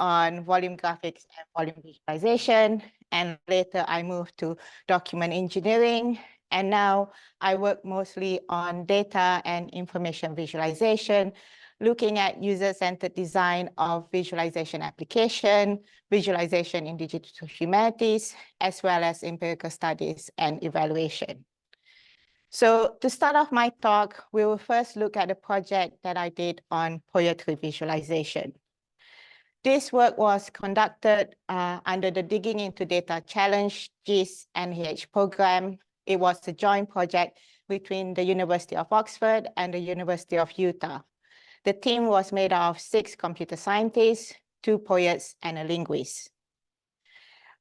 on volume graphics and volume visualization, and later I moved to document engineering, and now I work mostly on data and information visualization, looking at user-centered design of visualization application, visualization in digital humanities, as well as empirical studies and evaluation. So to start off my talk, we will first look at a project that I did on poetry visualization. This work was conducted under the Digging into Data Challenge GIS NIH program. It was a joint project between the University of Oxford and the University of Utah. The team was made of 6 computer scientists, 2 poets, and a linguist.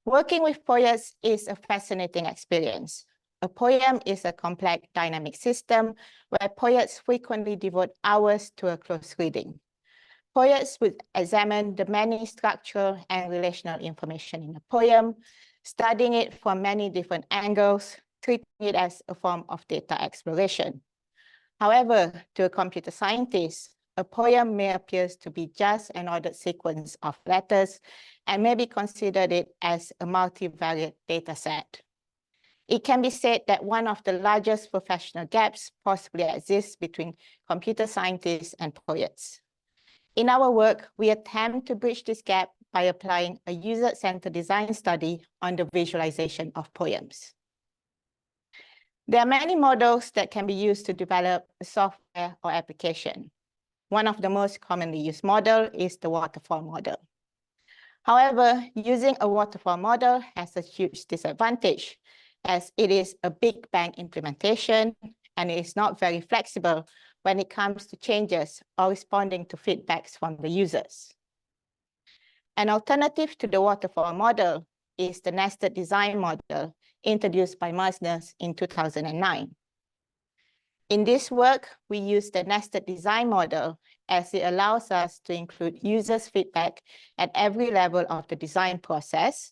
Working with poets is a fascinating experience. A poem is a complex dynamic system where poets frequently devote hours to a close reading. Poets would examine the many structural and relational information in a poem, studying it from many different angles, treating it as a form of data exploration. However, to a computer scientist, a poem may appear to be just an ordered sequence of letters and may be considered it as a multivariate dataset. It can be said that one of the largest professional gaps possibly exists between computer scientists and poets. In our work, we attempt to bridge this gap by applying a user-centered design study on the visualization of poems. There are many models that can be used to develop a software or application. One of the most commonly used models is the waterfall model. However, using a waterfall model has a huge disadvantage, as it is a big bang implementation and it is not very flexible when it comes to changes or responding to feedbacks from the users. An alternative to the waterfall model is the nested design model introduced by Mersner in 2009. In this work, we use the nested design model as it allows us to include users' feedback at every level of the design process.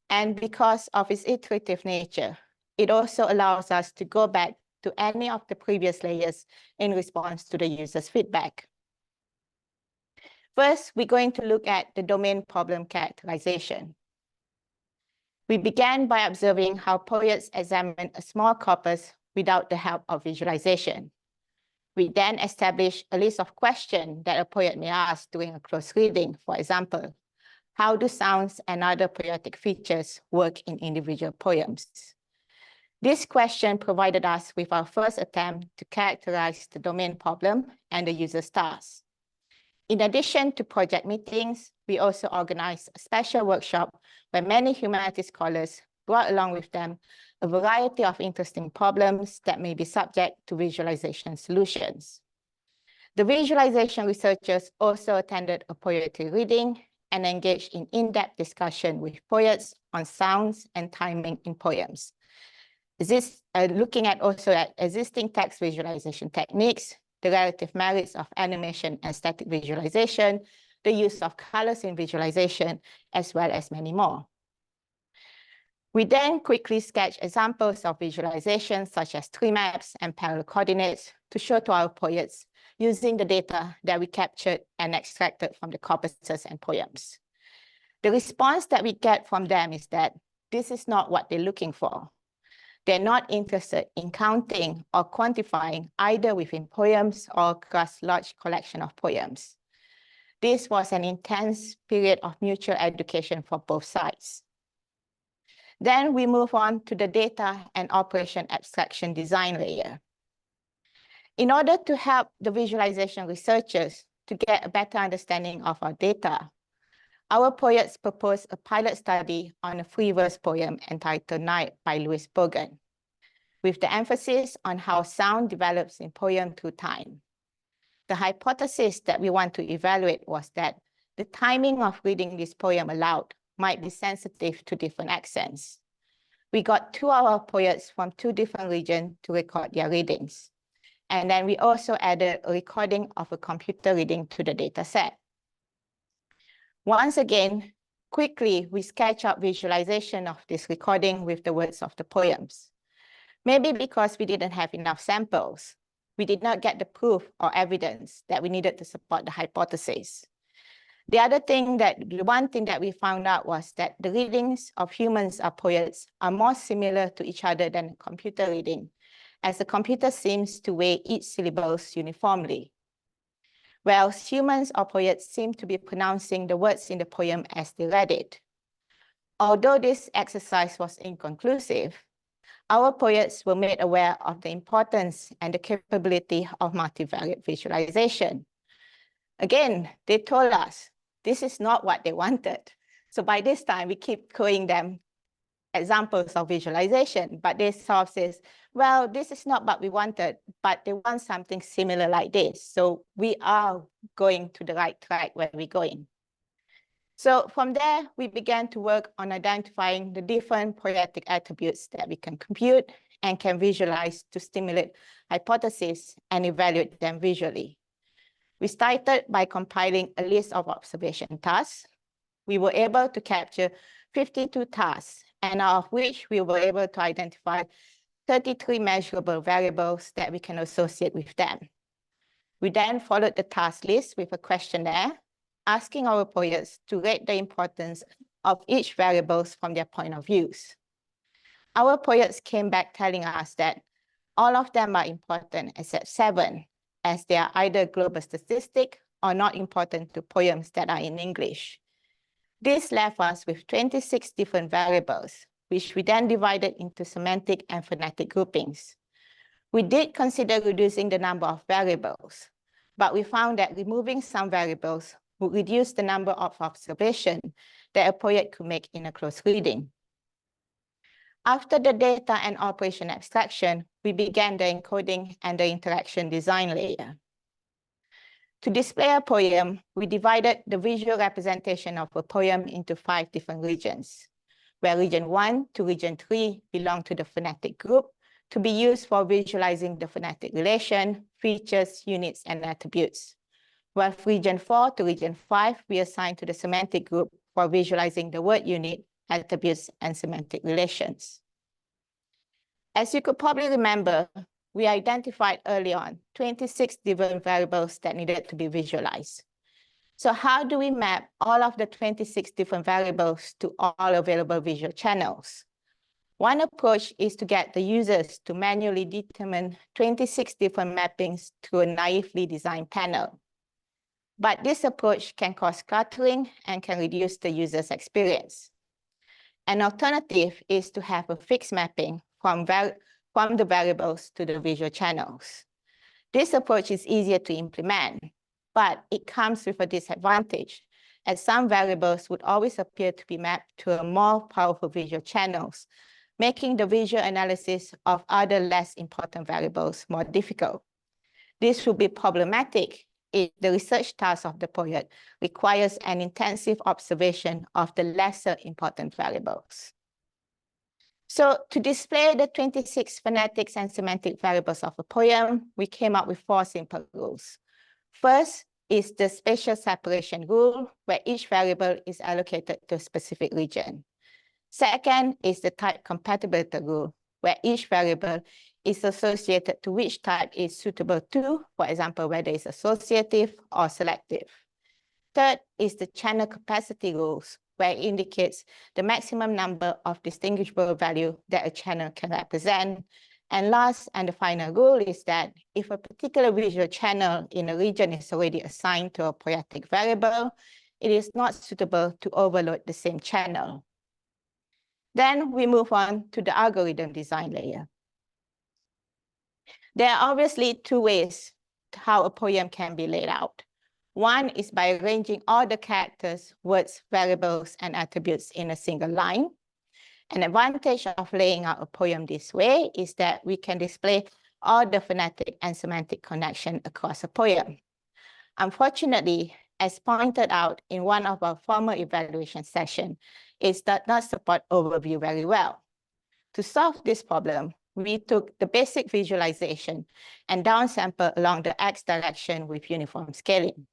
And because of its iterative nature, it also allows us to go back to any of the previous layers in response to the user's feedback. First, we're going to look at the domain problem characterization. We began by observing how poets examine a small corpus without the help of visualization. We then established a list of questions that a poet may ask during a close reading. For example, how do sounds and other poetic features work in individual poems? This question provided us with our first attempt to characterize the domain problem and the user's task. In addition to project meetings, we also organized a special workshop where many humanities scholars brought along with them a variety of interesting problems that may be subject to visualization solutions. The visualization researchers also attended a poetry reading and engaged in in-depth discussion with poets on sounds and timing in poems. Looking at also at existing text visualization techniques, the relative merits of animation and static visualization, the use of colors in visualization, as well as many more. We then quickly sketch examples of visualization such as tree maps and parallel coordinates to show to our poets using the data that we captured and extracted from the corpuses and poems. The response that we get from them is that this is not what they're looking for. They're not interested in counting or quantifying either within poems or across large collection of poems. This was an intense period of mutual education for both sides. Then we move on to the data and operation abstraction design layer. In order to help the visualization researchers to get a better understanding of our data, our poets proposed a pilot study on a free verse poem entitled Night by Louis Bogan, with the emphasis on how sound develops in poem through time. The hypothesis that we want to evaluate was that the timing of reading this poem aloud might be sensitive to different accents. We got 2 of our poets from 2 different regions to record their readings. And then we also added a recording of a computer reading to the data set. Once again, quickly, we sketch out visualization of this recording with the words of the poems. Maybe because we didn't have enough samples, we did not get the proof or evidence that we needed to support the hypothesis. The one thing that we found out was that the readings of humans or poets are more similar to each other than a computer reading, as the computer seems to weigh each syllables uniformly, whereas humans or poets seem to be pronouncing the words in the poem as they read it. Although this exercise was inconclusive, our poets were made aware of the importance and the capability of multivariate visualization. Again, they told us this is not what they wanted. So by this time, we keep showing them examples of visualization, but they sort of says, well, this is not what we wanted, but they want something similar like this. So we are going to the right track where we're going. So from there, we began to work on identifying the different poetic attributes that we can compute and can visualize to stimulate hypotheses and evaluate them visually. We started by compiling a list of observation tasks. We were able to capture 52 tasks, and out of which we were able to identify 33 measurable variables that we can associate with them. We then followed the task list with a questionnaire, asking our poets to rate the importance of each variable from their point of views. Our poets came back telling us that all of them are important except 7, as they are either global statistic or not important to poems that are in English. This left us with 26 different variables, which we then divided into semantic and phonetic groupings. We did consider reducing the number of variables, but we found that removing some variables would reduce the number of observations that a poet could make in a close reading. After the data and operation abstraction, we began the encoding and the interaction design layer. To display a poem, we divided the visual representation of a poem into 5 different regions, where region 1 to region 3 belong to the phonetic group to be used for visualizing the phonetic relation, features, units, and attributes. While region 4 to region 5, we assigned to the semantic group for visualizing the word unit, attributes, and semantic relations. As you could probably remember, we identified early on 26 different variables that needed to be visualized. So how do we map all of the 26 different variables to all available visual channels? One approach is to get the users to manually determine 26 different mappings through a naively designed panel. But this approach can cause cluttering and can reduce the user's experience. An alternative is to have a fixed mapping from the variables to the visual channels. This approach is easier to implement, but it comes with a disadvantage, as some variables would always appear to be mapped to a more powerful visual channels, making the visual analysis of other less important variables more difficult. This would be problematic if the research task of the poet requires an intensive observation of the lesser important variables. So to display the 26 phonetics and semantic variables of a poem, we came up with 4 simple rules. First is the spatial separation rule, where each variable is allocated to a specific region. Second is the type compatibility rule, where each variable is associated to which type is suitable to, for example, whether it's associative or selective. Third is the channel capacity rules, where it indicates the maximum number of distinguishable value that a channel can represent. And last and the final rule is that if a particular visual channel in a region is already assigned to a poetic variable, it is not suitable to overload the same channel. Then we move on to the algorithm design layer. There are obviously 2 ways how a poem can be laid out. One is by arranging all the characters, words, variables, and attributes in a single line. An advantage of laying out a poem this way is that we can display all the phonetic and semantic connection across a poem. Unfortunately, as pointed out in one of our former evaluation sessions, it does not support overview very well. To solve this problem, we took the basic visualization and downsample along the X direction with uniform scaling.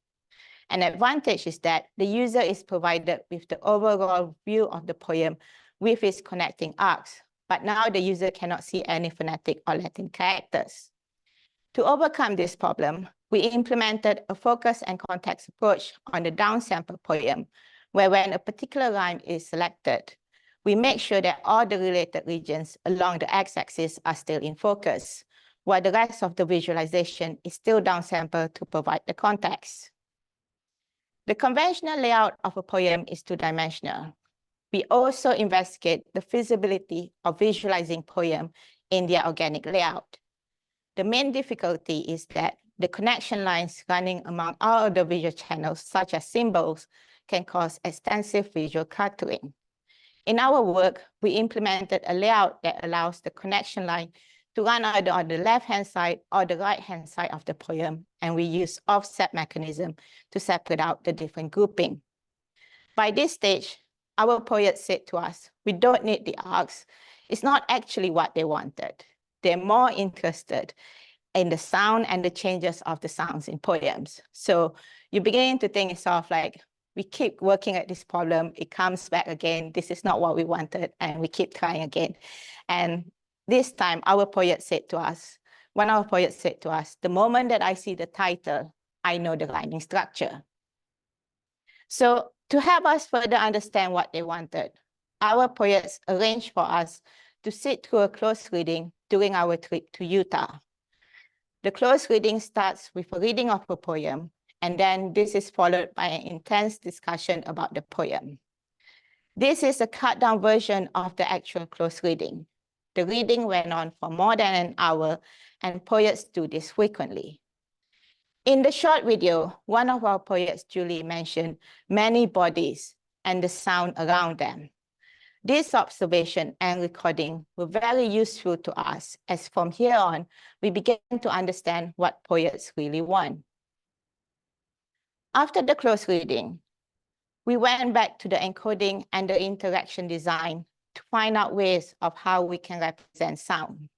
An advantage is that the user is provided with the overall view of the poem with its connecting arcs, but now the user cannot see any phonetic or Latin characters. To overcome this problem, we implemented a focus and context approach on the downsample poem, where when a particular rhyme is selected, we make sure that all the related regions along the x-axis are still in focus, while the rest of the visualization is still downsampled to provide the context. The conventional layout of a poem is two-dimensional. We also investigate the feasibility of visualizing poem in their organic layout. The main difficulty is that the connection lines running among all of the visual channels, such as symbols, can cause extensive visual cluttering. In our work, we implemented a layout that allows the connection line to run either on the left-hand side or the right-hand side of the poem, and we use offset mechanism to separate out the different grouping. By this stage, our poets said to us, we don't need the arcs. It's not actually what they wanted. They're more interested in the sound and the changes of the sounds in poems. So you're beginning to think it's sort of like, we keep working at this problem, it comes back again, this is not what we wanted, and we keep trying again. And this time, our poet said to us, one of our poets said to us, the moment that I see the title, I know the rhyming structure. So to help us further understand what they wanted, our poets arranged for us to sit through a close reading during our trip to Utah. The close reading starts with a reading of a poem, and then this is followed by an intense discussion about the poem. This is a cut-down version of the actual close reading. The reading went on for more than an hour, and poets do this frequently. In the short video, one of our poets, Julie, mentioned many bodies and the sound around them. This observation and recording were very useful to us, as from here on, we began to understand what poets really want. After the close reading, we went back to the encoding and the interaction design to find out ways of how we can represent sound.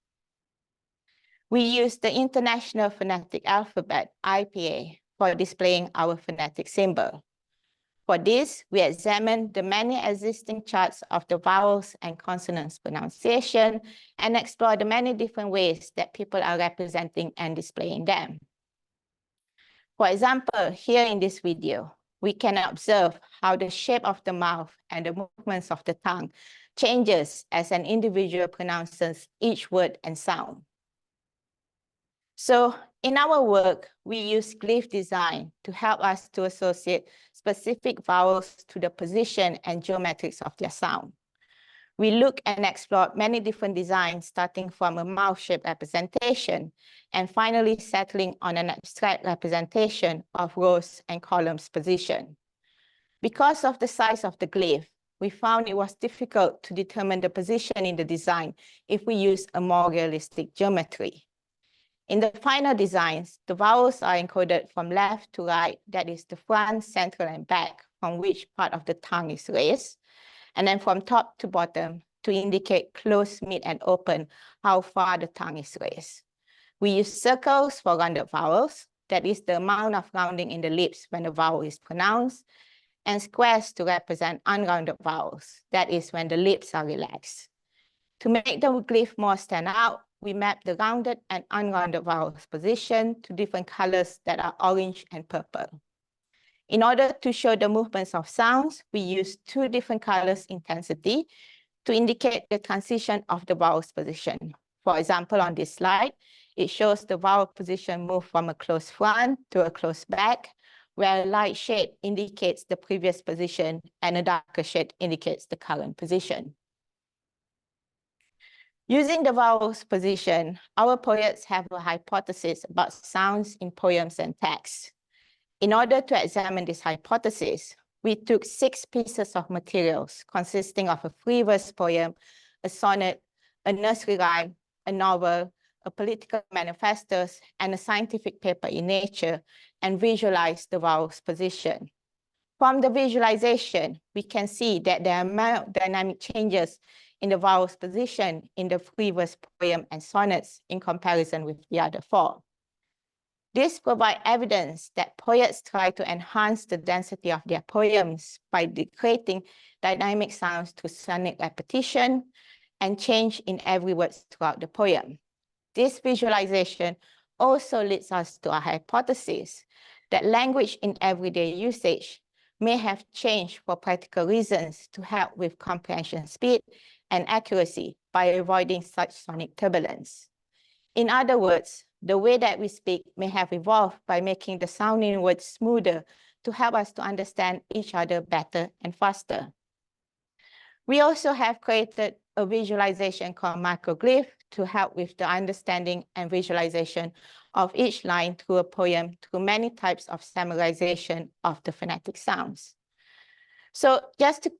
We used the International Phonetic Alphabet, IPA, for displaying our phonetic symbol. For this, we examined the many existing charts of the vowels and consonants pronunciation and explored the many different ways that people are representing and displaying them. For example, here in this video, we can observe how the shape of the mouth and the movements of the tongue changes as an individual pronounces each word and sound. So in our work, we use glyph design to help us to associate specific vowels to the position and geometrics of their sound. We look and explore many different designs, starting from a mouth-shaped representation and finally settling on an abstract representation of rows and columns position. Because of the size of the glyph, we found it was difficult to determine the position in the design if we use a more realistic geometry. In the final designs, the vowels are encoded from left to right, that is the front, central, and back, from which part of the tongue is raised, and then from top to bottom to indicate close, mid, and open, how far the tongue is raised. We use circles for rounded vowels, that is the amount of rounding in the lips when the vowel is pronounced, and squares to represent unrounded vowels, that is when the lips are relaxed. To make the glyph more stand out, we map the rounded and unrounded vowels position to different colors that are orange and purple. In order to show the movements of sounds, we use two different colors intensity to indicate the transition of the vowel's position. For example, on this slide, it shows the vowel position move from a close front to a close back, where a light shade indicates the previous position and a darker shade indicates the current position. Using the vowel's position, our poets have a hypothesis about sounds in poems and texts. In order to examine this hypothesis, we took 6 pieces of materials consisting of a free verse poem, a sonnet, a nursery rhyme, a novel, a political manifesto, and a scientific paper in Nature, and visualized the vowel's position. From the visualization, we can see that there are dynamic changes in the vowel's position in the free verse poem and sonnets in comparison with the other 4. This provides evidence that poets try to enhance the density of their poems by creating dynamic sounds through sonic repetition and change in every word throughout the poem. This visualization also leads us to a hypothesis that language in everyday usage may have changed for practical reasons to help with comprehension speed and accuracy by avoiding such sonic turbulence. In other words, the way that we speak may have evolved by making the sounding words smoother to help us to understand each other better and faster. We also have created a visualization called microglyph to help with the understanding and visualization of each line through a poem through many types of summarization of the phonetic sounds. So just to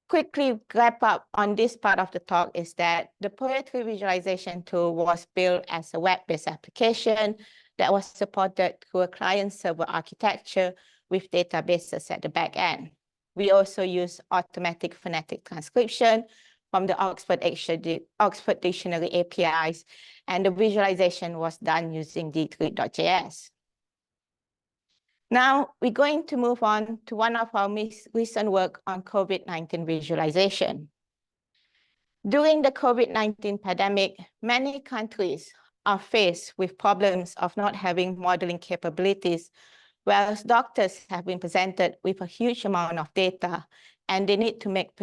quickly wrap up on this part of the talk is that the poetry visualization tool was built as a web-based application that was supported through a client-server architecture with databases at the back end. We also use automatic phonetic transcription from the Oxford Dictionary APIs, and the visualization was done using d3.js. Now, we're going to move on to one of our recent work on COVID-19 visualization. During the COVID-19 pandemic, many countries are faced with problems of not having modeling capabilities, whereas doctors have been presented with a huge amount of data, and they need to make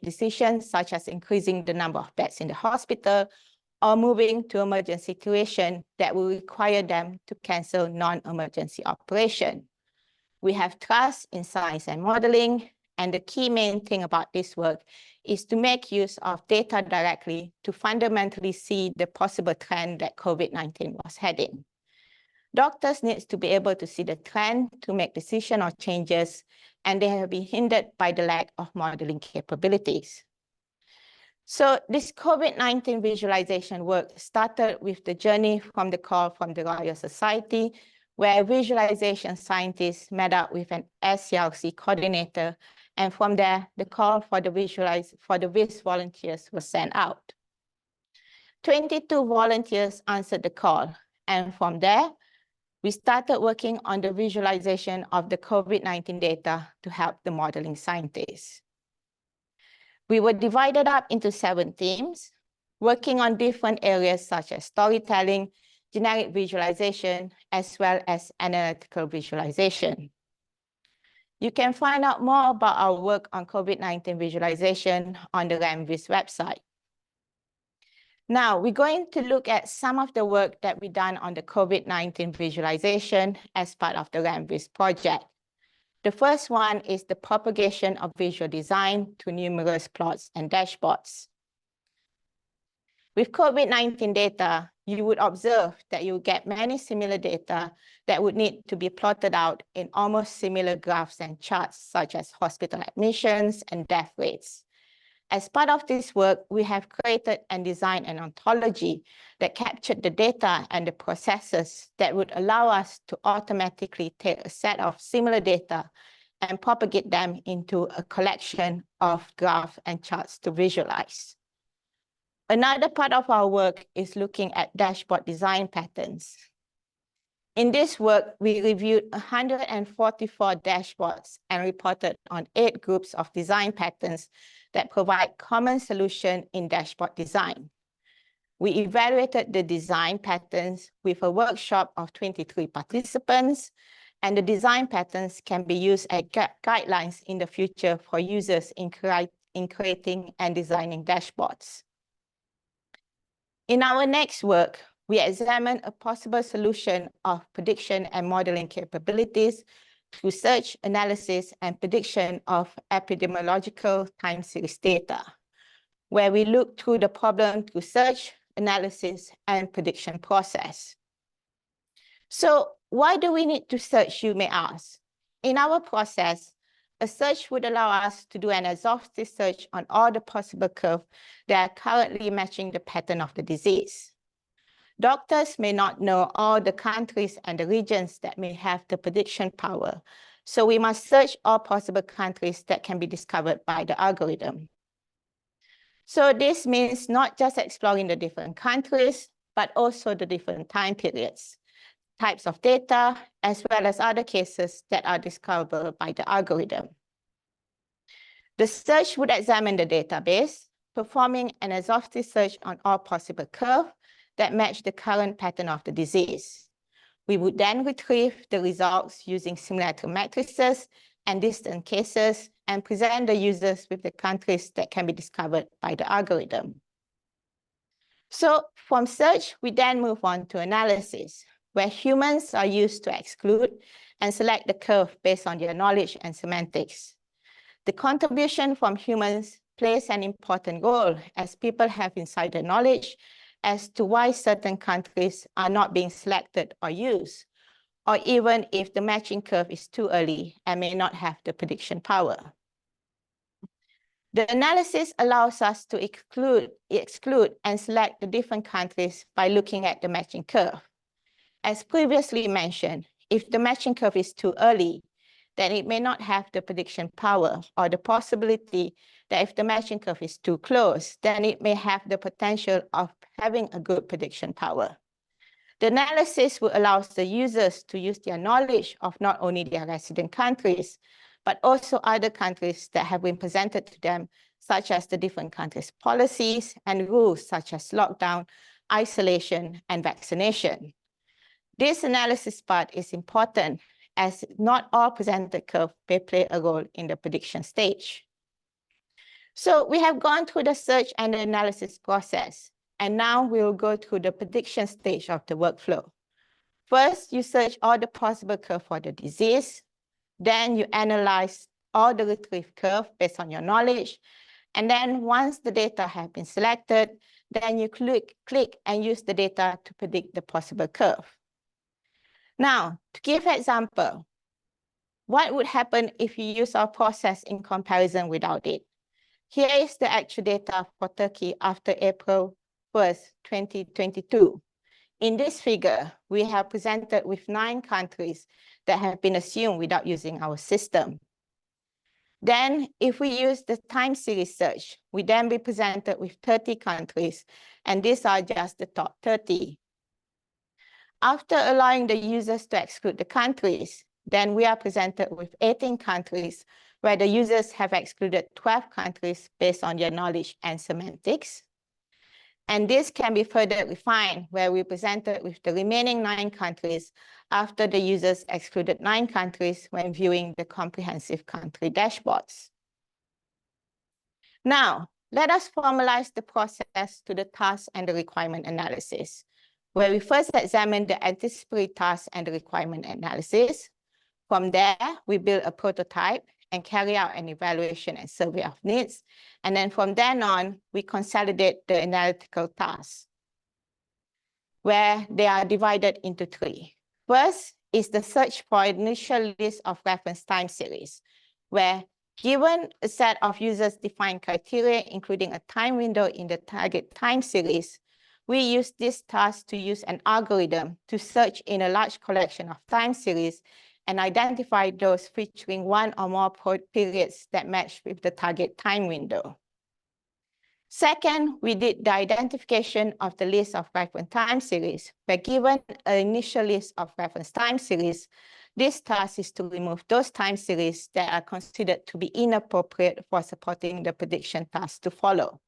decisions such as increasing the number of beds in the hospital or moving to emergency situation that will require them to cancel non-emergency operation. We have trust in science and modeling, and the key main thing about this work is to make use of data directly to fundamentally see the possible trend that COVID-19 was heading. Doctors need to be able to see the trend to make decisions or changes, and they have been hindered by the lack of modeling capabilities. So this COVID-19 visualization work started with the journey from the call from the Royal Society, where visualization scientists met up with an SCLC coordinator, and from there, the call for the VIS volunteers was sent out. 22 volunteers answered the call, and from there, we started working on the visualization of the COVID-19 data to help the modeling scientists. We were divided up into 7 teams, working on different areas such as storytelling, generic visualization, as well as analytical visualization. You can find out more about our work on COVID-19 visualization on the RAMVIS website. Now, we're going to look at some of the work that we've done on the COVID-19 visualization as part of the RAMVIS project. The first one is the propagation of visual design to numerous plots and dashboards. With COVID-19 data, you would observe that you get many similar data that would need to be plotted out in almost similar graphs and charts, such as hospital admissions and death rates. As part of this work, we have created and designed an ontology that captured the data and the processes that would allow us to automatically take a set of similar data and propagate them into a collection of graphs and charts to visualize. Another part of our work is looking at dashboard design patterns. In this work, we reviewed 144 dashboards and reported on 8 groups of design patterns that provide common solution in dashboard design. We evaluated the design patterns with a workshop of 23 participants, and the design patterns can be used as guidelines in the future for users in creating and designing dashboards. In our next work, we examined a possible solution of prediction and modeling capabilities through search, analysis, and prediction of epidemiological time series data, where we look through the problem through search, analysis, and prediction process. So why do we need to search, you may ask? In our process, a search would allow us to do an exhaustive search on all the possible curves that are currently matching the pattern of the disease. Doctors may not know all the countries and the regions that may have the prediction power, so we must search all possible countries that can be discovered by the algorithm. So this means not just exploring the different countries, but also the different time periods, types of data, as well as other cases that are discoverable by the algorithm. The search would examine the database, performing an exhaustive search on all possible curves, that match the current pattern of the disease. We would then retrieve the results using similarity matrices and distant cases and present the users with the countries that can be discovered by the algorithm. So from search, we then move on to analysis, where humans are used to exclude and select the curve based on their knowledge and semantics. The contribution from humans plays an important role as people have insider knowledge as to why certain countries are not being selected or used, or even if the matching curve is too early and may not have the prediction power. The analysis allows us to exclude and select the different countries by looking at the matching curve. As previously mentioned, if the matching curve is too early, then it may not have the prediction power, or the possibility that if the matching curve is too close, then it may have the potential of having a good prediction power. The analysis will allow the users to use their knowledge of not only their resident countries, but also other countries that have been presented to them, such as the different countries' policies and rules such as lockdown, isolation, and vaccination. This analysis part is important as not all presented curves may play a role in the prediction stage. So we have gone through the search and the analysis process, and now we will go through the prediction stage of the workflow. First, you search all the possible curves for the disease. Then you analyze all the retrieved curves based on your knowledge. And then once the data have been selected, then you click and use the data to predict the possible curve. Now, to give an example, what would happen if you use our process in comparison without it? Here is the actual data for Turkey after April 1st, 2022. In this figure, we have presented with 9 countries that have been assumed without using our system. Then, if we use the time series search, we then be presented with 30 countries, and these are just the top 30. After allowing the users to exclude the countries, then we are presented with 18 countries where the users have excluded 12 countries based on their knowledge and semantics. And this can be further refined where we presented with the remaining 9 countries after the users excluded 9 countries when viewing the comprehensive country dashboards. Now, let us formalize the process to the task and the requirement analysis, where we first examine the anticipatory task and the requirement analysis. From there, we build a prototype and carry out an evaluation and survey of needs. And then from then on, we consolidate the analytical tasks, where they are divided into 3. First is the search for initial list of reference time series, where given a set of users-defined criteria, including a time window in the target time series, we use this task to use an algorithm to search in a large collection of time series and identify those featuring 1 or more periods that match with the target time window. Second, we did the identification of the list of reference time series, where given an initial list of reference time series, this task is to remove those time series that are considered to be inappropriate for supporting the prediction task to follow.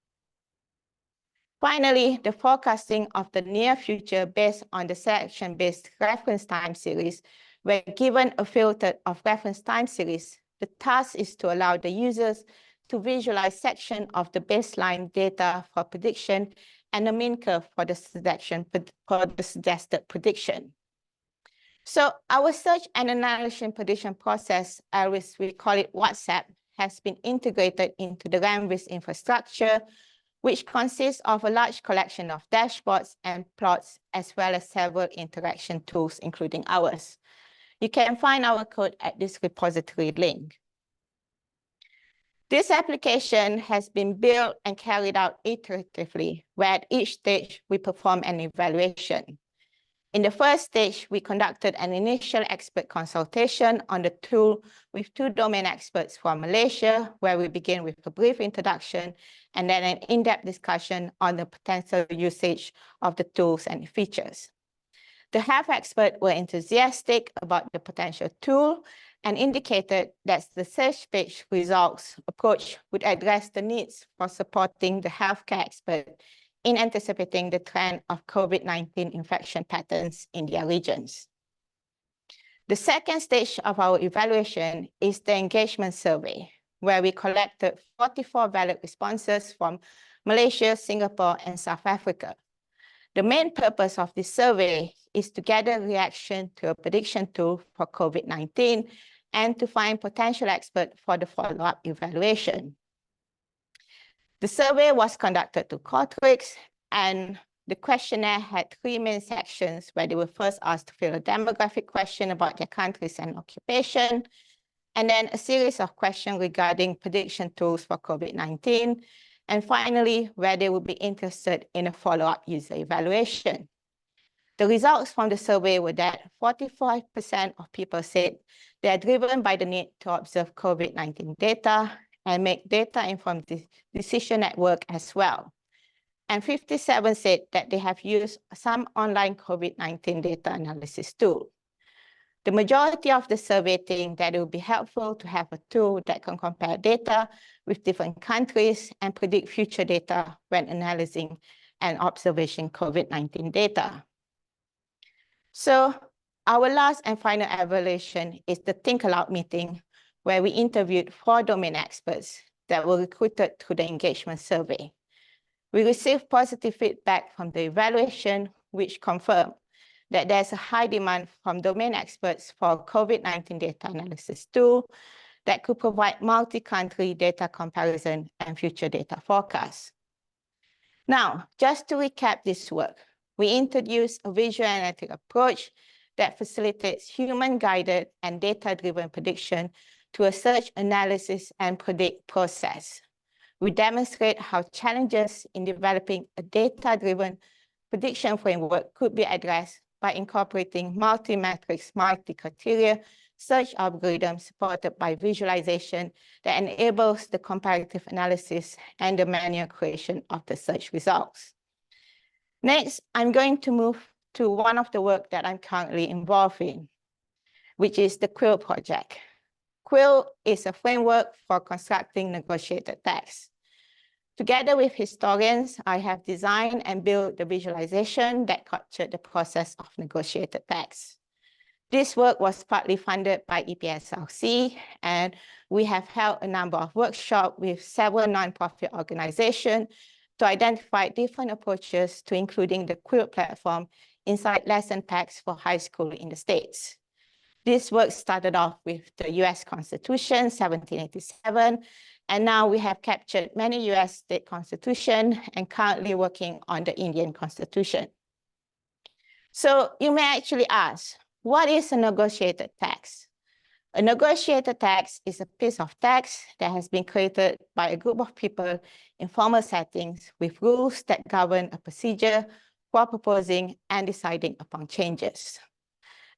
Finally, the forecasting of the near future based on the selection-based reference time series, where given a filter of reference time series, the task is to allow the users to visualize section of the baseline data for prediction and a mean curve for the suggested prediction. So our search and analysis prediction process, as we call it WhatsApp, has been integrated into the Ramvis infrastructure, which consists of a large collection of dashboards and plots, as well as several interaction tools, including ours. You can find our code at this repository link. This application has been built and carried out iteratively, where at each stage we perform an evaluation. In the first stage, we conducted an initial expert consultation on the tool with 2 domain experts from Malaysia, where we begin with a brief introduction and then an in-depth discussion on the potential usage of the tools and features. The health experts were enthusiastic about the potential tool and indicated that the search page results approach would address the needs for supporting the healthcare expert in anticipating the trend of COVID-19 infection patterns in their regions. The second stage of our evaluation is the engagement survey, where we collected 44 valid responses from Malaysia, Singapore, and South Africa. The main purpose of this survey is to gather reaction to a prediction tool for COVID-19 and to find potential experts for the follow-up evaluation. The survey was conducted to Qualtrics, and the questionnaire had 3 main sections where they were first asked to fill a demographic question about their countries and occupation, and then a series of questions regarding prediction tools for COVID-19, and finally, where they would be interested in a follow-up user evaluation. The results from the survey were that 45% of people said they are driven by the need to observe COVID-19 data and make data-informed decision at work as well. And 57% said that they have used some online COVID-19 data analysis tool. The majority of the survey think that it would be helpful to have a tool that can compare data with different countries and predict future data when analyzing and observing COVID-19 data. So our last and final evaluation is the Think Aloud meeting, where we interviewed 4 domain experts that were recruited through the engagement survey. We received positive feedback from the evaluation, which confirmed that there's a high demand from domain experts for a COVID-19 data analysis tool that could provide multi-country data comparison and future data forecasts. Now, just to recap this work, we introduced a visual analytic approach that facilitates human-guided and data-driven prediction to a search, analysis, and predict process. We demonstrate how challenges in developing a data-driven prediction framework could be addressed by incorporating multi-metrics, multi-criteria search algorithms supported by visualization that enables the comparative analysis and the manual creation of the search results. Next, I'm going to move to one of the work that I'm currently involved in, which is the Quill project. Quill is a framework for constructing negotiated text. Together with historians, I have designed and built the visualization that captured the process of negotiated text. This work was partly funded by EPSLC, and we have held a number of workshops with several nonprofit organizations to identify different approaches to including the Quill platform inside lesson packs for high school in the States. This work started off with the US Constitution, 1787, and now we have captured many US state constitutions and currently working on the Indian Constitution. So you may actually ask, what is a negotiated text? A negotiated text is a piece of text that has been created by a group of people in formal settings with rules that govern a procedure for proposing and deciding upon changes.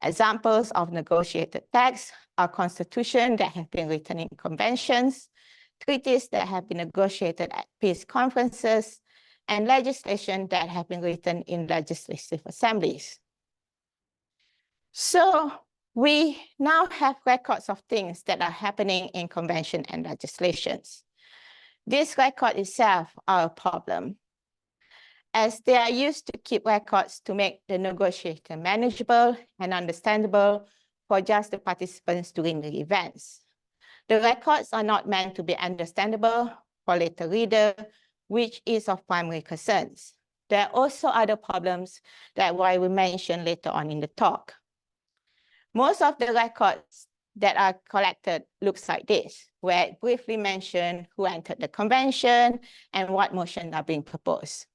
Examples of negotiated texts are constitutions that have been written in conventions, treaties that have been negotiated at peace conferences, and legislation that have been written in legislative assemblies. So we now have records of things that are happening in convention and legislations. This record itself are a problem, as they are used to keep records to make the negotiation manageable and understandable for just the participants during the events. The records are not meant to be understandable for later reader, which is of primary concerns. There are also other problems that I will mention later on in the talk. Most of the records that are collected looks like this, where it briefly mentions who entered the convention and what motions are being proposed.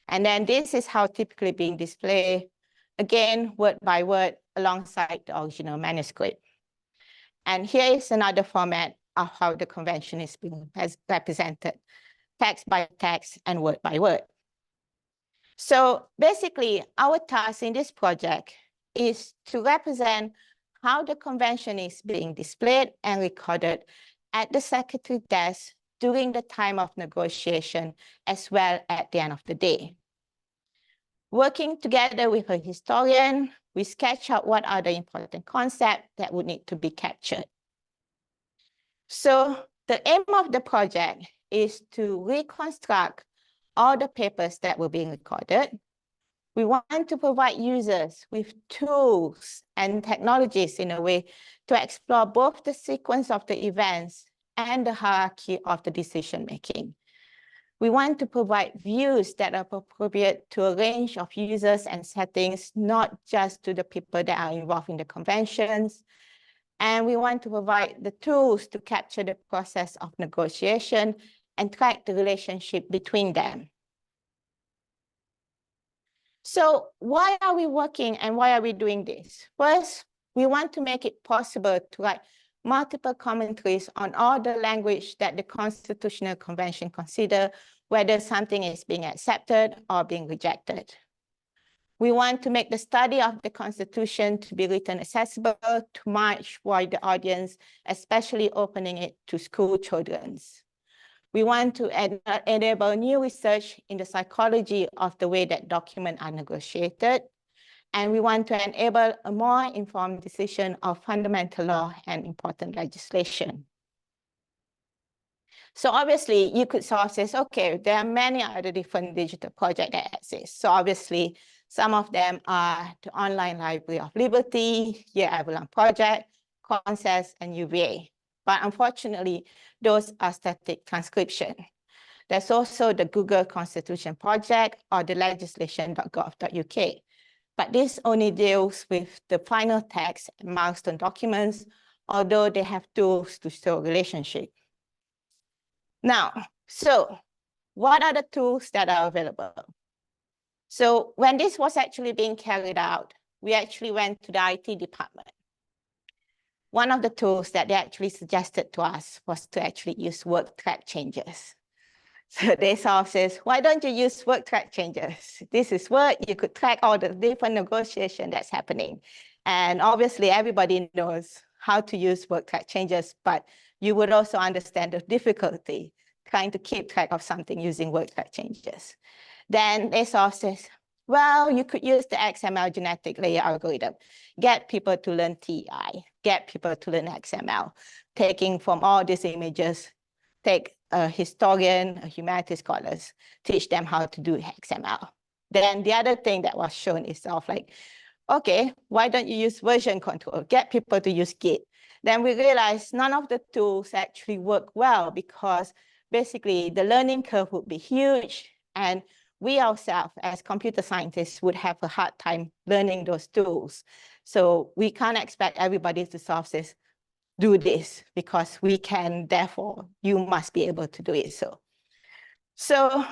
And then this is how typically being displayed, again, word by word, alongside the original manuscript. And here is another format of how the convention is being represented, text by text and word by word. So basically, our task in this project is to represent how the convention is being displayed and recorded at the secretary desk during the time of negotiation, as well at the end of the day. Working together with a historian, we sketch out what are the important concepts that would need to be captured. So the aim of the project is to reconstruct all the papers that were being recorded. We want to provide users with tools and technologies in a way to explore both the sequence of the events and the hierarchy of the decision-making. We want to provide views that are appropriate to a range of users and settings, not just to the people that are involved in the conventions. And we want to provide the tools to capture the process of negotiation and track the relationship between them. So why are we working and why are we doing this? First, we want to make it possible to write multiple commentaries on all the language that the Constitutional Convention consider, whether something is being accepted or being rejected. We want to make the study of the Constitution to be written accessible to much wider audience, especially opening it to school children. We want to enable new research in the psychology of the way that documents are negotiated. And we want to enable a more informed decision of fundamental law and important legislation. So obviously you could sort of say, okay, there are many other different digital projects that exist. So obviously some of them are the Online Library of Liberty, Year Avalon Project, CONSES, and UVA. But unfortunately, those are static transcription. There's also the Google Constitution Project or the legislation.gov.uk. But this only deals with the final text and milestone documents, although they have tools to show relationship. Now, so what are the tools that are available? So when this was actually being carried out, we actually went to the IT department. One of the tools that they actually suggested to us was to actually use work track changes. So they sort of says, why don't you use work track changes? This is work, you could track all the different negotiation that's happening. And obviously everybody knows how to use work track changes, but you would also understand the difficulty trying to keep track of something using work track changes. Then they sort of says, well, you could use the XML genetic layer algorithm, get people to learn TI, get people to learn XML, taking from all these images, take a historian, a humanities scholars, teach them how to do XML. Then the other thing that was shown is sort of like, okay, why don't you use version control? Get people to use Git. Then we realized none of the tools actually work well because basically the learning curve would be huge and we ourselves as computer scientists would have a hard time learning those tools. So we can't expect everybody to sort of say, do this because we can, therefore you must be able to do it. So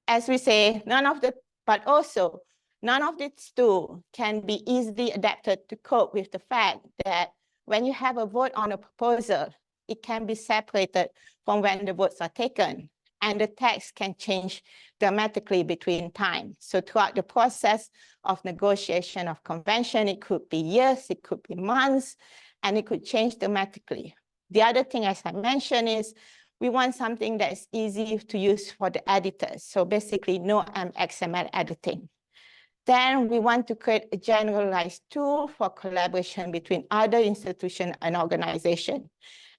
as we say, but also none of these tools can be easily adapted to cope with the fact that when you have a vote on a proposal, it can be separated from when the votes are taken. And the text can change dramatically between time. So throughout the process of negotiation of convention, it could be years, it could be months, and it could change dramatically. The other thing, as I mentioned, is we want something that is easy to use for the editors. So basically no XML editing. Then we want to create a generalized tool for collaboration between other institutions and organizations.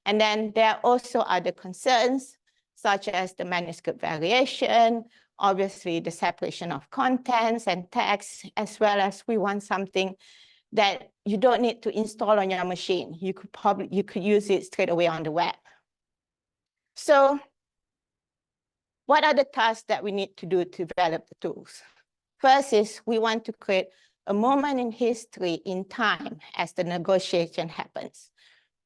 And then there are also other concerns, such as the manuscript variation, obviously the separation of contents and text, as well as we want something that you don't need to install on your machine. You could use it straight away on the web. So what are the tasks that we need to do to develop the tools? First is we want to create a moment in history in time as the negotiation happens.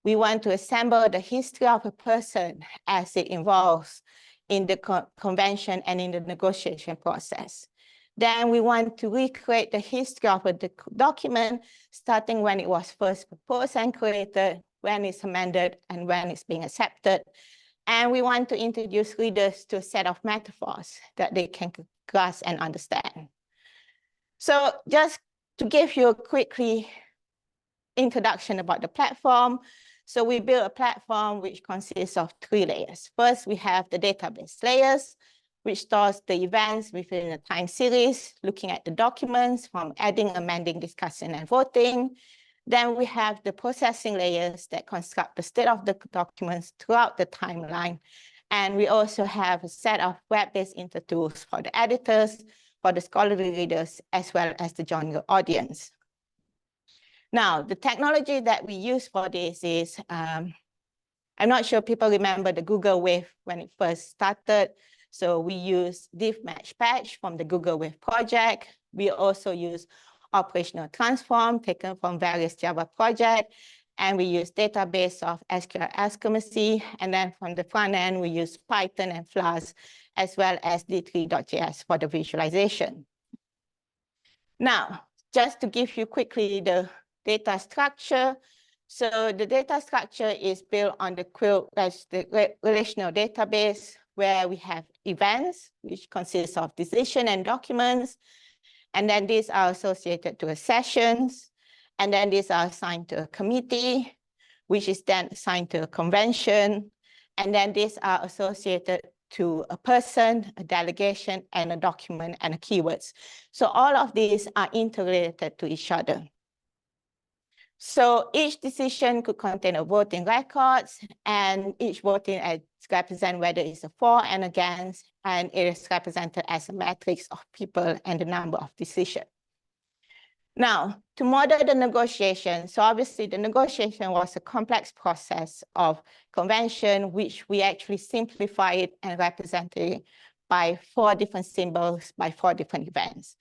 We want to assemble the history of a person as it involves in the convention and in the negotiation process. Then we want to recreate the history of a document, starting when it was first proposed and created, when it's amended, and when it's being accepted. And we want to introduce readers to a set of metaphors that they can grasp and understand. So just to give you a quickly introduction about the platform. So we built a platform which consists of 3 layers. First, we have the database layers, which stores the events within a time series, looking at the documents from adding, amending, discussing, and voting. Then we have the processing layers that construct the state of the documents throughout the timeline. And we also have a set of web-based intertools for the editors, for the scholarly readers, as well as the genre audience. Now, the technology that we use for this is, I'm not sure people remember the Google Wave when it first started. So we use diff match patch from the Google Wave project. We also use operational transform taken from various Java projects. And we use database of SQL exclamacy. And then from the front end, we use Python and Flask, as well as D3.js for the visualization. Now, just to give you quickly the data structure. So the data structure is built on the Quilt relational database, where we have events, which consists of decision and documents. And then these are associated to sessions. And then these are assigned to a committee, which is then assigned to a convention. And then these are associated to a person, a delegation, and a document, and a keywords. So all of these are interrelated to each other. So each decision could contain a voting records, and each voting represents whether it's a for and against, and it is represented as a matrix of people and the number of decisions. Now, to model the negotiation, so obviously the negotiation was a complex process of convention, which we actually simplified and represented by 4 different symbols by 4 different events.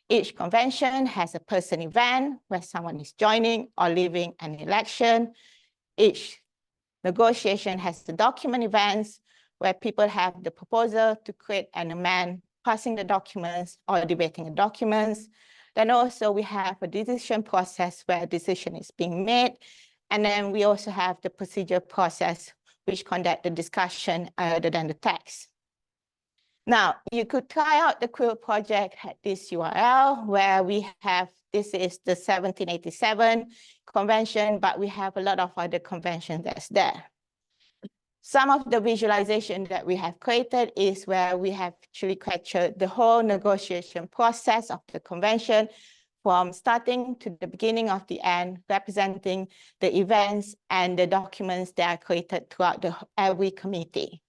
Each convention has a person event where someone is joining or leaving an election. Each negotiation has the document events where people have the proposal to create and amend, passing the documents or debating the documents. Then also we have a decision process where a decision is being made. And then we also have the procedure process, which conduct the discussion other than the text. Now, you could try out the Quilt project at this URL where we have, this is the 1787 convention, but we have a lot of other conventions that's there. Some of the visualization that we have created is where we have actually captured the whole negotiation process of the convention from starting to the beginning of the end, representing the events and the documents that are created throughout every committee.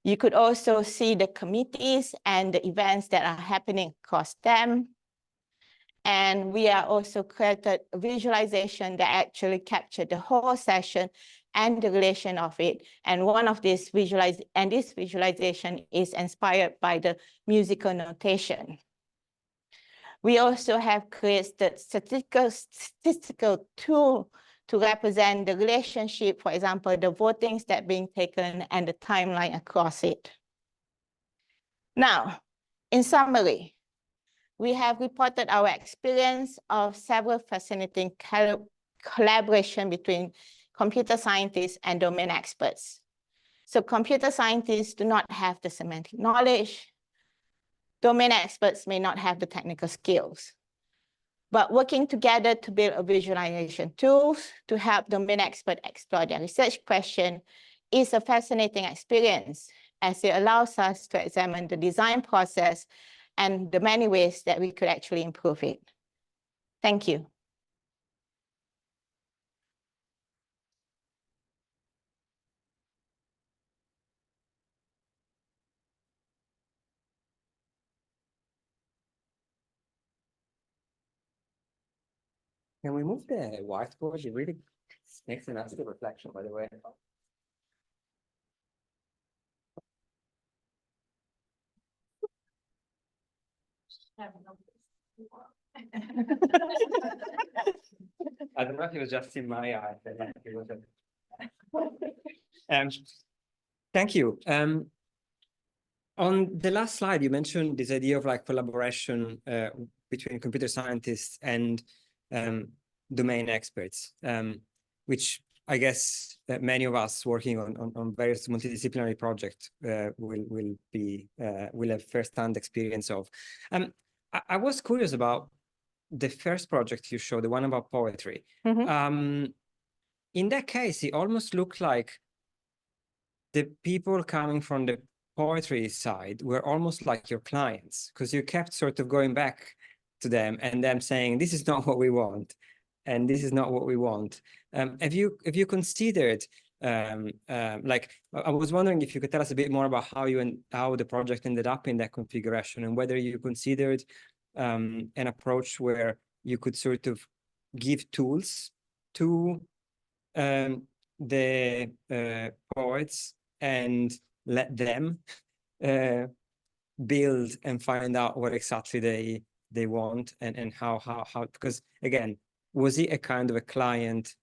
You could also see the committees and the events that are happening across them. And we are also created a visualization that actually captured the whole session and the relation of it. And one of these this visualization is inspired by the musical notation. We also have created statistical tool to represent the relationship, for example, the votings that are being taken and the timeline across it. Now, in summary, we have reported our experience of several fascinating collaboration between computer scientists and domain experts. So computer scientists do not have the semantic knowledge. Domain experts may not have the technical skills. But working together to build a visualization tools to help domain experts explore their research question is a fascinating experience, as it allows us to examine the design process and the many ways that we could actually improve it. Thank you. Can we move the whiteboard? It really makes a nice reflection, by the way. I don't know if it was just in my eye. Thank you. On the last slide, you mentioned this idea of like collaboration between computer scientists and domain experts, which I guess that many of us working on various multidisciplinary projects will have first-hand experience of. I was curious about the first project you showed, the one about poetry. Mm-hmm. In that case, it almost looked like the people coming from the poetry side were almost like your clients, because you kept sort of going back to them and them saying, this is not what we want, and this is not what we want. Have you considered Like, I was wondering if you could tell us a bit more about how the project ended up in that configuration, and whether you considered an approach where you could sort of give tools to the poets and let them build and find out what exactly they want, and how because again, was it a kind of a client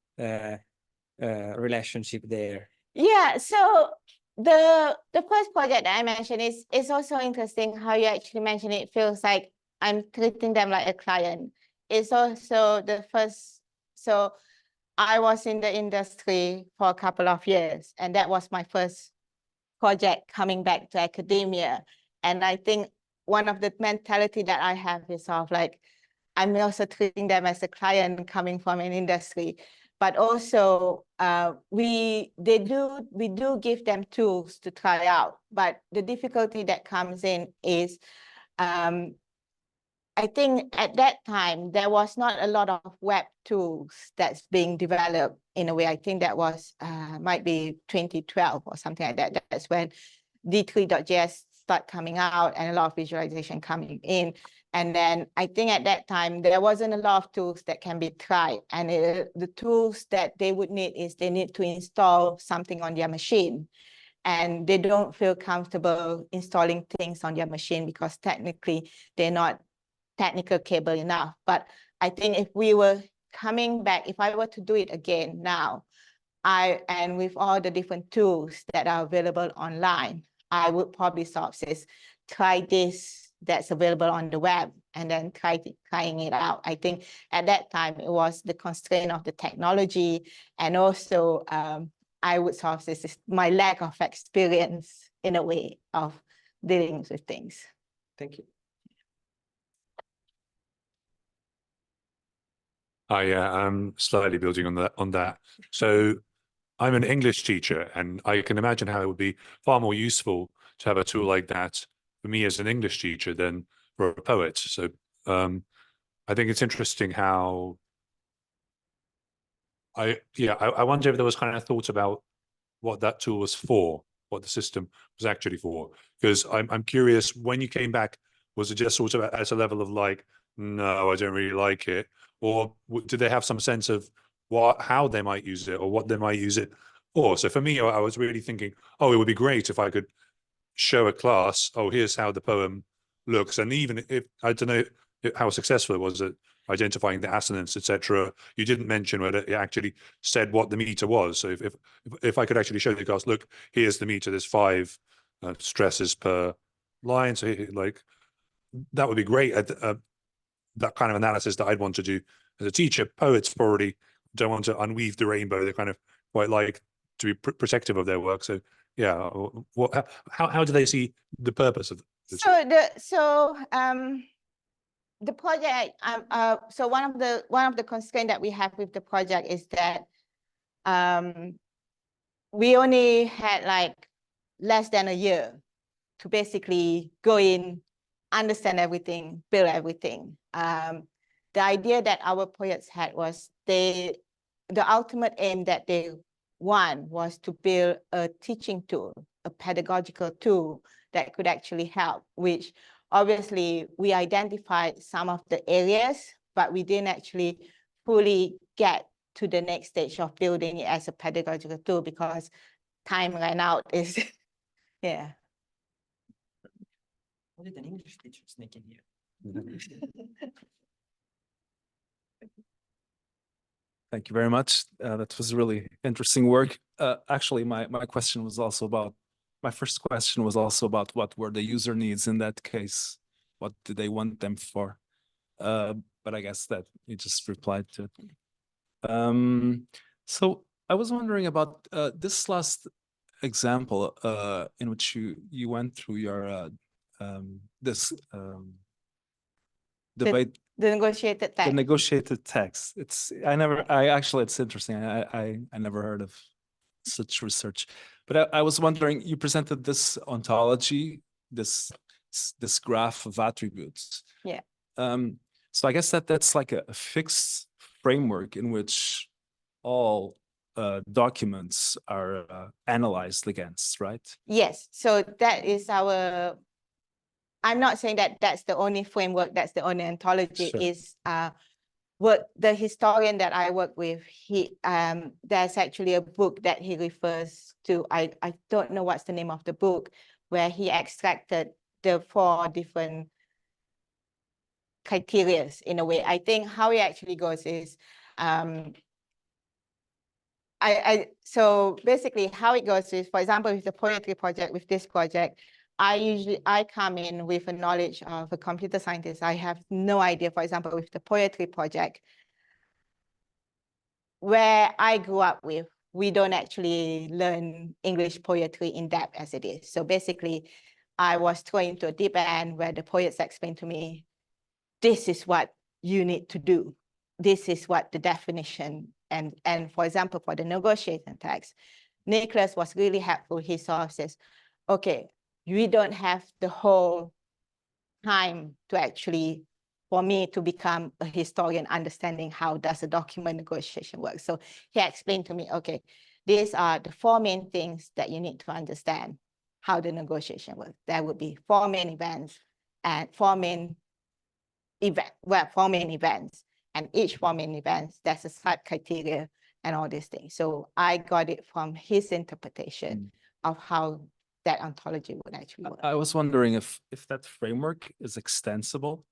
relationship there? Yeah, so the first project that I mentioned is also interesting how you actually mentioned it. Feels like I'm treating them like a client. It's also the first, so I was in the industry for a couple of years, and that was my first project coming back to academia. And I think one of the mentality that I have is sort of like, I'm also treating them as a client coming from an industry, but also we do give them tools to try out. But the difficulty that comes in is, I think at that time, there was not a lot of web tools that's being developed in a way. I think that was, might be 2012 or something like that. That's when D3.js start coming out and a lot of visualization coming in. And then I think at that time, there wasn't a lot of tools that can be tried. And the tools that they would need is they need to install something on their machine. And they don't feel comfortable installing things on their machine because technically they're not technical capable enough. But I think if we were coming back, if I were to do it again now, and with all the different tools that are available online, I would probably sort of say, try this that's available on the web, and then trying it out. I think at that time it was the constraint of the technology, and also I would sort of say my lack of experience in a way of dealing with things. Thank you. I'm slightly building on that. So I'm an English teacher, and I can imagine how it would be far more useful to have a tool like that for me as an English teacher than for a poet. So I think it's interesting how I wonder if there was kind of thought about what that tool was for, what the system was actually for. Because I'm curious, when you came back, was it just sort of at a level of like, no, I don't really like it? Or did they have some sense of how they might use it or what they might use it for? So for me, I was really thinking, oh, it would be great if I could show a class, oh, here's how the poem looks. And even if, I don't know how successful it was at identifying the assonance, etc., you didn't mention whether it actually said what the meter was. So if I could actually show the class, look, here's the meter, there's 5 stresses per line. So like, that would be great. That kind of analysis that I'd want to do as a teacher. Poets probably don't want to unweave the rainbow. They kind of quite like to be protective of their work. So yeah, how do they see the purpose of this? So the project, so one of the constraints that we have with the project is that we only had like less than a year to basically go in, understand everything, build everything. The idea that our poets had was the ultimate aim that they want was to build a teaching tool, a pedagogical tool that could actually help, which obviously we identified some of the areas, but we didn't actually fully get to the next stage of building it as a pedagogical tool because time ran out. Is yeah. What did an English teacher sneak in here? Thank you very much. That was really interesting work. Actually, my question was also about, my first question was also about what were the user needs in that case? What did they want them for? But I guess that you just replied to it. So I was wondering about this last example in which you went through your this debate. The negotiated text. The negotiated text. It's actually it's interesting. I never heard of such research, but I was wondering, you presented this ontology, this graph of attributes. Yeah. So I guess that's like a fixed framework in which all documents are analyzed against, right? Yes, so that is our, I'm not saying that that's the only framework, that's the only ontology. Sure. Is what the historian that I work with, there's actually a book that he refers to. I don't know what's the name of the book, where he extracted the 4 different criteria in a way. I think how it actually goes is, so basically how it goes is, for example, with the poetry project, with this project, I come in with a knowledge of a computer scientist. I have no idea, for example, with the poetry project, where I grew up with, we don't actually learn English poetry in depth as it is. So basically, I was thrown into a deep end where the poets explained to me, this is what you need to do. This is what the definition, and for example, for the negotiation text, Nicholas was really helpful. He sort of says, okay, we don't have the whole time to actually, for me to become a historian, understanding how does a document negotiation work. So he explained to me, okay, these are the 4 main things that you need to understand how the negotiation works. There would be 4 main events and 4 main events, and each 4 main events, there's a sub criteria and all these things. So I got it from his interpretation of how that ontology would actually work. I was wondering if that framework is extensible,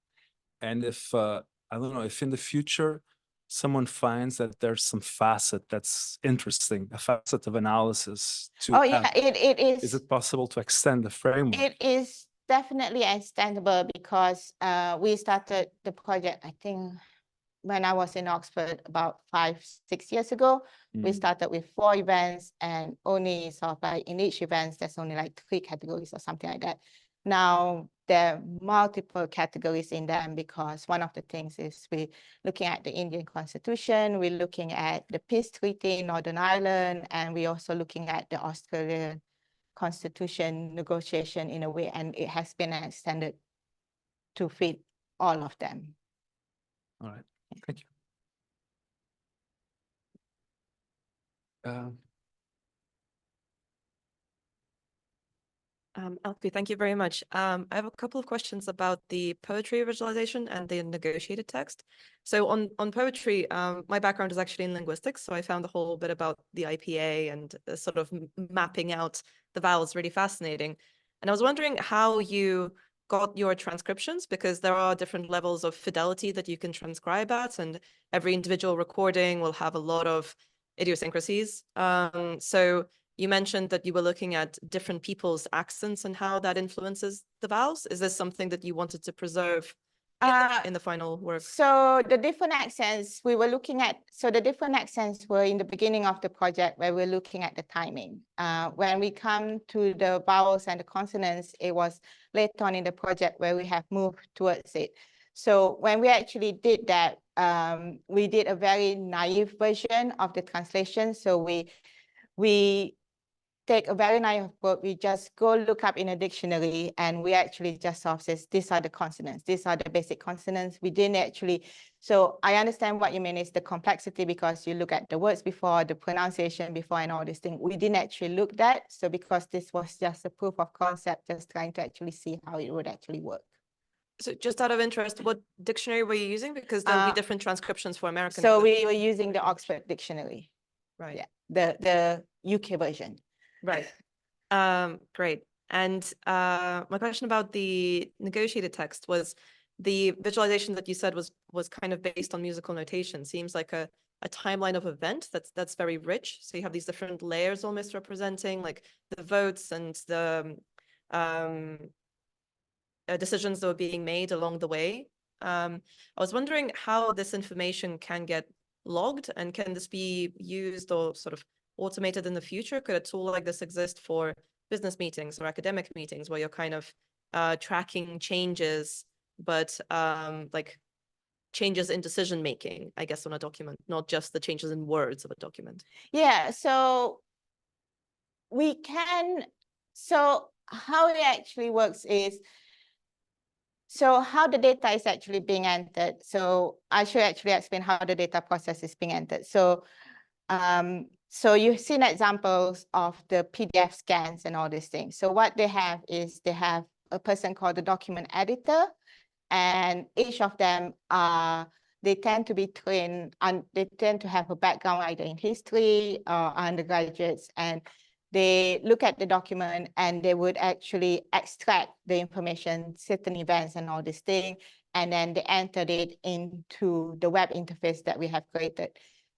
and if I don't know, if in the future someone finds that there's some facet that's interesting, a facet of analysis to yeah, it is. Is it possible to extend the framework? It is definitely extendable, because we started the project, I think, when I was in Oxford about 5-6 years ago. We started with 4 events, and only sort of like in each event, there's only like 3 categories or something like that. Now there are multiple categories in them, because one of the things is we're looking at the Indian Constitution, we're looking at the peace treaty in Northern Ireland, and we're also looking at the Australian Constitution negotiation in a way, and it has been extended to fit all of them. All right, thank you. Alfie, thank you very much. I have a couple of questions about the poetry visualization and the negotiated text. So on poetry, my background is actually in linguistics, so I found the whole bit about the IPA and sort of mapping out the vowels really fascinating. And I was wondering how you got your transcriptions, because there are different levels of fidelity that you can transcribe at, and every individual recording will have a lot of idiosyncrasies. So you mentioned that you were looking at different people's accents and how that influences the vowels. Is this something that you wanted to preserve in the final work? So the different accents we were looking at, so the different accents were in the beginning of the project, where we're looking at the timing. When we come to the vowels and the consonants, it was later on in the project where we have moved towards it. So when we actually did that, we did a very naive version of the translation. So we take a very naive approach. We just go look up in a dictionary, and we actually just sort of says, these are the consonants, these are the basic consonants. We didn't actually, so I understand what you mean is the complexity, because you look at the words before, the pronunciation before, and all these things. We didn't actually look at that. So because this was just a proof of concept, just trying to actually see how it would actually work. So just out of interest, what dictionary were you using? Because there will be different transcriptions for American. So we were using the Oxford Dictionary. Right. Yeah, the UK version. Right. Great. And my question about the negotiated text was, the visualization that you said was kind of based on musical notation. Seems like a timeline of event that's very rich. So you have these different layers almost representing like the votes and the decisions that were being made along the way. I was wondering how this information can get logged, and can this be used or sort of automated in the future? Could a tool like this exist for business meetings or academic meetings, where you're kind of tracking changes, but like changes in decision making, I guess, on a document, not just the changes in words of a document? Yeah, so we can, so how it actually works is, so how the data is actually being entered. So I should actually explain how the data process is being entered. So So you've seen examples of the PDF scans and all these things. So what they have is they have a person called the document editor, and each of them they tend to be trained and they tend to have a background either in history or undergraduates, and they look at the document and they would actually extract the information, certain events and all this thing, and then they entered it into the web interface that we have created.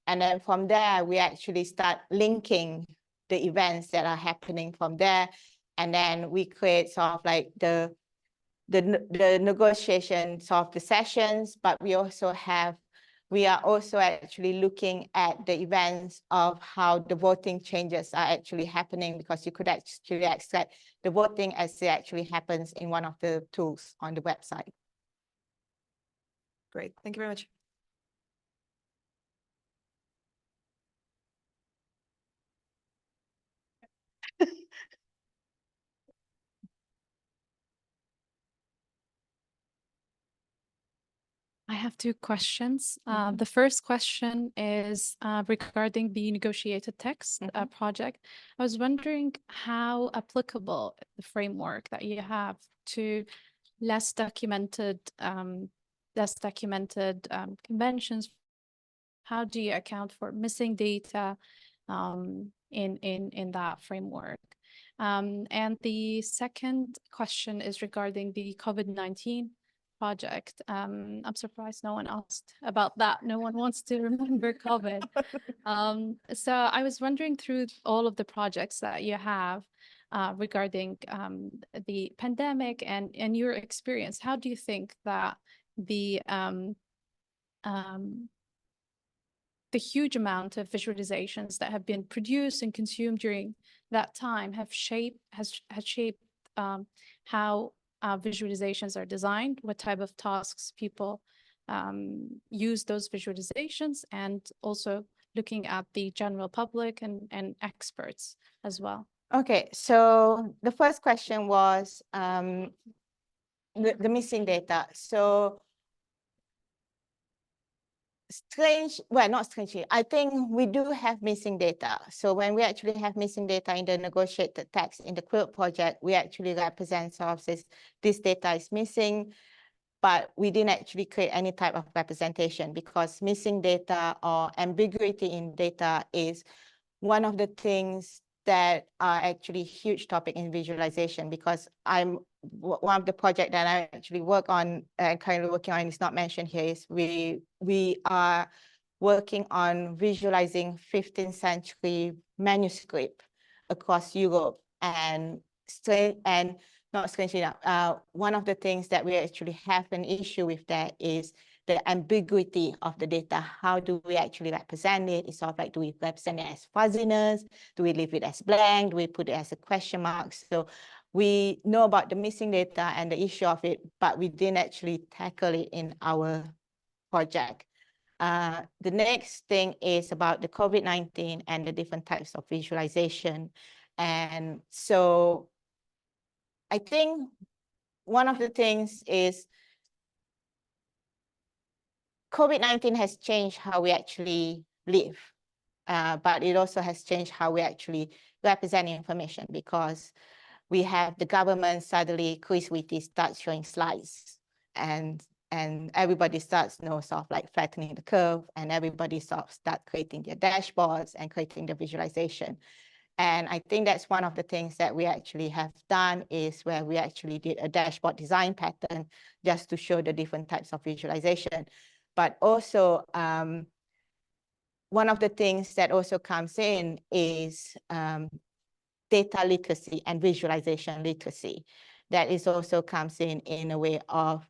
And then from there, we actually start linking the events that are happening from there. And then we create sort of like the negotiations of the sessions, but we are also actually looking at the events of how the voting changes are actually happening, because you could actually extract the voting as it actually happens in one of the tools on the website. Great, thank you very much. I have two questions. The first question is regarding the negotiated text project. I was wondering how applicable the framework that you have to less documented conventions. How do you account for missing data in that framework? And the second question is regarding the COVID-19 project. I'm surprised no one asked about that. No one wants to remember COVID. So I was wondering, through all of the projects that you have regarding the pandemic and your experience, how do you think that the huge amount of visualizations that have been produced and consumed during that time has shaped how visualizations are designed, what type of tasks people use those visualizations, and also looking at the general public and experts as well? Okay, so the first question was the missing data. So not strangely, I think we do have missing data. So when we actually have missing data in the negotiated text in the Quilt project, we actually represent sources. This data is missing, but we didn't actually create any type of representation, because missing data or ambiguity in data is one of the things that are actually huge topic in visualization, because one of the projects that I actually work on and currently working on, is not mentioned here, is we are working on visualizing 15th century manuscript across Europe, and not strangely enough, one of the things that we actually have an issue with that is the ambiguity of the data. How do we actually represent it? It's sort of like, do we represent it as fuzziness? Do we leave it as blank? Do we put it as a question mark? So we know about the missing data and the issue of it, but we didn't actually tackle it in our project. The next thing is about the COVID-19 and the different types of visualization. And so I think one of the things is COVID-19 has changed how we actually live, but it also has changed how we actually represent information, because we have the government suddenly, Chris Whitty starts showing slides, and everybody starts sort of like flattening the curve, and everybody sort of start creating their dashboards and creating the visualization. And I think that's one of the things that we actually have done, is where we actually did a dashboard design pattern just to show the different types of visualization. But also, one of the things that also comes in is data literacy and visualization literacy. That is also comes in a way of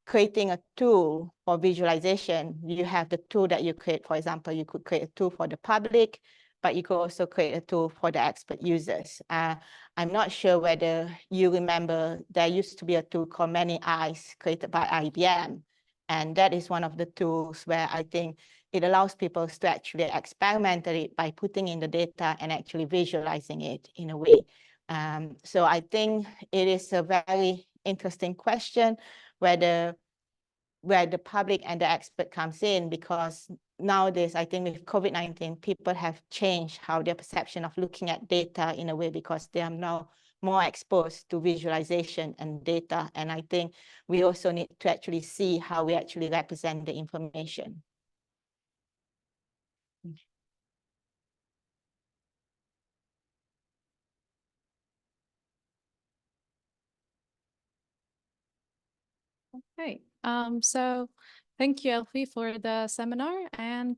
creating a tool for visualization. You have the tool that you create. For example, you could create a tool for the public, but you could also create a tool for the expert users. I'm not sure whether you remember, there used to be a tool called Many Eyes created by IBM. And that is one of the tools where I think it allows people to actually experiment it by putting in the data and actually visualizing it in a way. So I think it is a very interesting question, whether where the public and the expert comes in, because nowadays, I think with COVID-19, people have changed how their perception of looking at data in a way, because they are now more exposed to visualization and data. And I think we also need to actually see how we actually represent the information. Okay, so thank you, Alfie, for the seminar, and